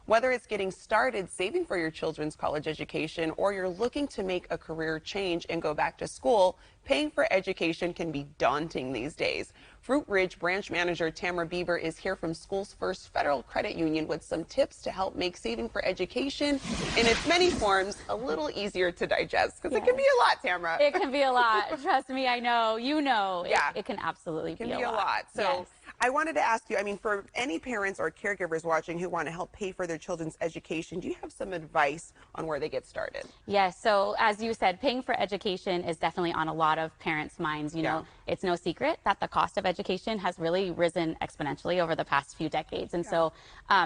Whether it's getting started saving for your children's college education or you're looking to make a career change and go back to school, paying for education can be daunting these days. Fruit Ridge branch manager Tamara Bieber is here from SchoolsFirst Federal Credit Union with some tips to help make saving for education in its many forms a little easier to digest, because it can be a lot, Tamara. It can be a lot. Trust me, I know. You know. Yeah. It can absolutely be a lot. So yes. I wanted to ask you, I mean, for any parents or caregivers watching who want to help pay for their children's education, do you have some advice on where they get started? Yes. So as you said, paying for education is definitely on a lot of parents' minds. You know, it's no secret that the cost of education has really risen exponentially over the past few decades. And so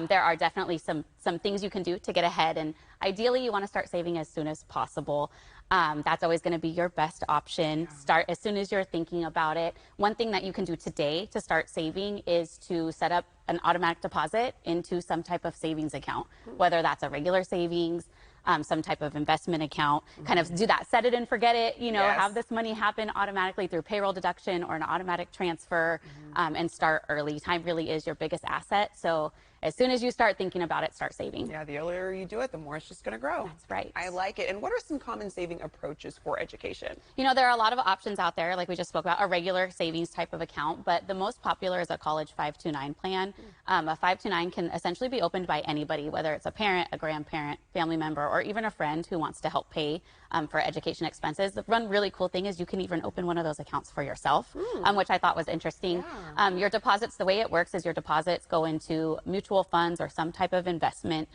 there are definitely some things you can do to get ahead. And ideally, you want to start saving as soon as possible. That's always going to be your best option. Start as soon as you're thinking about it. One thing that you can do today to start saving is to set up an automatic deposit into some type of savings account, whether that's a regular savings, some type of investment account. Kind of do that, set it and forget it, you know, have this money happen automatically through payroll deduction or an automatic transfer, and start early. Time really is your biggest asset. So as soon as you start thinking about it, start saving. Yeah, the earlier you do it, the more it's just going to grow. That's right. I like it. And what are some common saving approaches for education? You know, there are a lot of options out there, like we just spoke about, a regular savings type of account, but the most popular is a college 529 plan. A 529 can essentially be opened by anybody, whether it's a parent, a grandparent, family member, or even a friend who wants to help pay for education expenses. The one really cool thing is you can even open one of those accounts for yourself, which I thought was interesting. Your deposits, the way it works is your deposits go into mutual funds or some type of investment.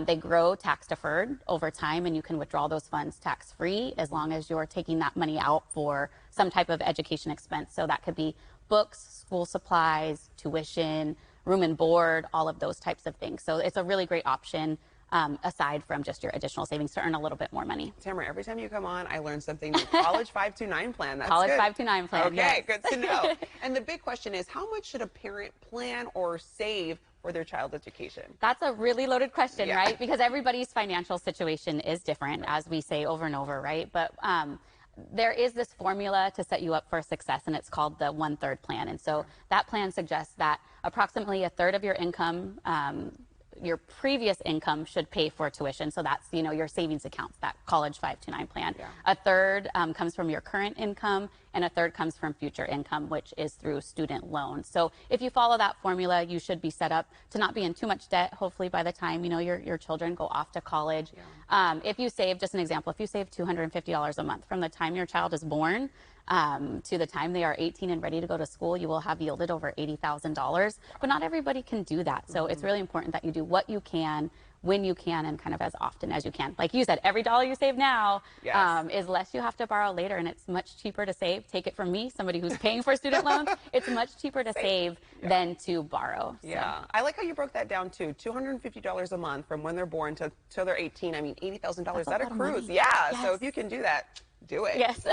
They grow tax deferred over time, and you can withdraw those funds tax free as long as you're taking that money out for some type of education expense. So that could be books, school supplies, tuition, room and board, all of those types of things. So it's a really great option. Aside from just your additional savings to earn a little bit more money. Tamara, every time you come on, I learn something new. College 529 plan. That's College good. 529 plan. Okay, good to know. And the big question is, how much should a parent plan or save for their child's education? That's a really loaded question, right? Because everybody's financial situation is different, as we say over and over, right? But there is this formula to set you up for success, and it's called the 1/3 plan. And so that plan suggests that approximately 1/3 of your income, your previous income, should pay for tuition. So that's, you know, your savings accounts, that college 529 plan. 1/3 comes from your current income, and 1/3 comes from future income, which is through student loans. So if you follow that formula, you should be set up to not be in too much debt, hopefully by the time, you know, your children go off to college. If you save, just an example, if you save $250 a month from the time your child is born to the time they are 18 and ready to go to school, you will have yielded over $80,000. But not everybody can do that. So it's really important that you do what you can, when you can, and kind of as often as you can. Like you said, every dollar you save now is less you have to borrow later, and it's much cheaper to save. Take it from me, somebody who's paying for student loans. It's much cheaper to save than to borrow. So. Yeah, I like how you broke that down too. $250 a month from when they're born to till they're 18. I mean, $80,000. That accrues. So if you can do that, do it. Yes.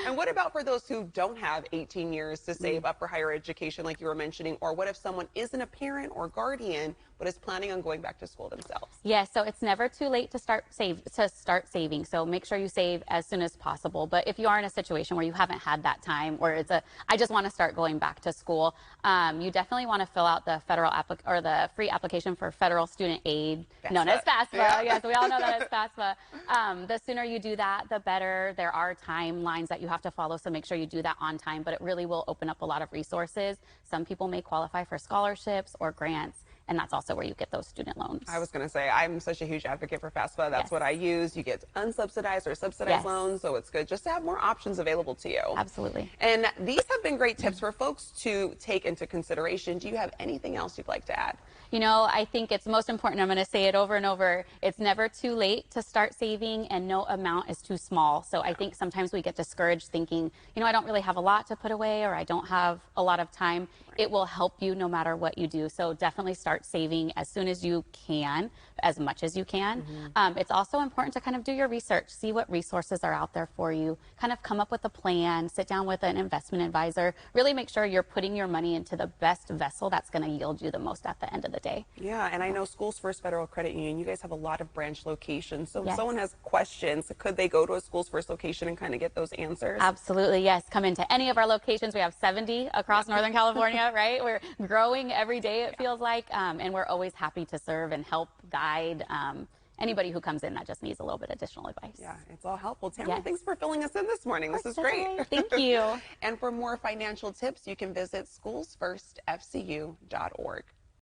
And what about for those who don't have 18 years to save up for higher education, like you were mentioning? Or what if someone isn't a parent or guardian but is planning on going back to school themselves? Yes, so it's never too late to start saving. So make sure you save as soon as possible. But if you are in a situation where you haven't had that time, or it's I just want to start going back to school, you definitely want to fill out the the free application for federal student aid, known as FAFSA. Yes, we all know that as FAFSA. The sooner you do that, the better. There are timelines that you have to follow, so make sure you do that on time, but it really will open up a lot of resources. Some people may qualify for scholarships or grants, and that's also where you get those student loans. I was going to say, I'm such a huge advocate for FAFSA. That's what I use. You get unsubsidized or subsidized loans, so it's good just to have more options available to you. Absolutely. And these have been great tips for folks to take into consideration. Do you have anything else you'd like to add? You know, I think it's most important. I'm going to say it over and over. It's never too late to start saving, and no amount is too small. So I think sometimes we get discouraged thinking, you know, I don't really have a lot to put away, or I don't have a lot of time. It will help you no matter what you do. So definitely start saving as soon as you can, as much as you can. It's also important to kind of do your research, see what resources are out there for you, kind of come up with a plan, sit down with an investment advisor, really make sure you're putting your money into the best vessel that's going to yield you the most at the end of the day. Yeah, and I know SchoolsFirst Federal Credit Union, you guys have a lot of branch locations. So if someone has questions, could they go to a SchoolsFirst location and kind of get those answers? Absolutely, yes. Come into any of our locations. We have 70 across Northern California. area, right? We're growing every day, it feels like, and we're always happy to serve and help guide anybody who comes in that just needs a little bit additional advice. Yeah, it's all helpful. Tamara, Yes. thanks for filling us in this morning. This is great. Thank you. And for more financial tips, you can visit SchoolsFirstFCU.org.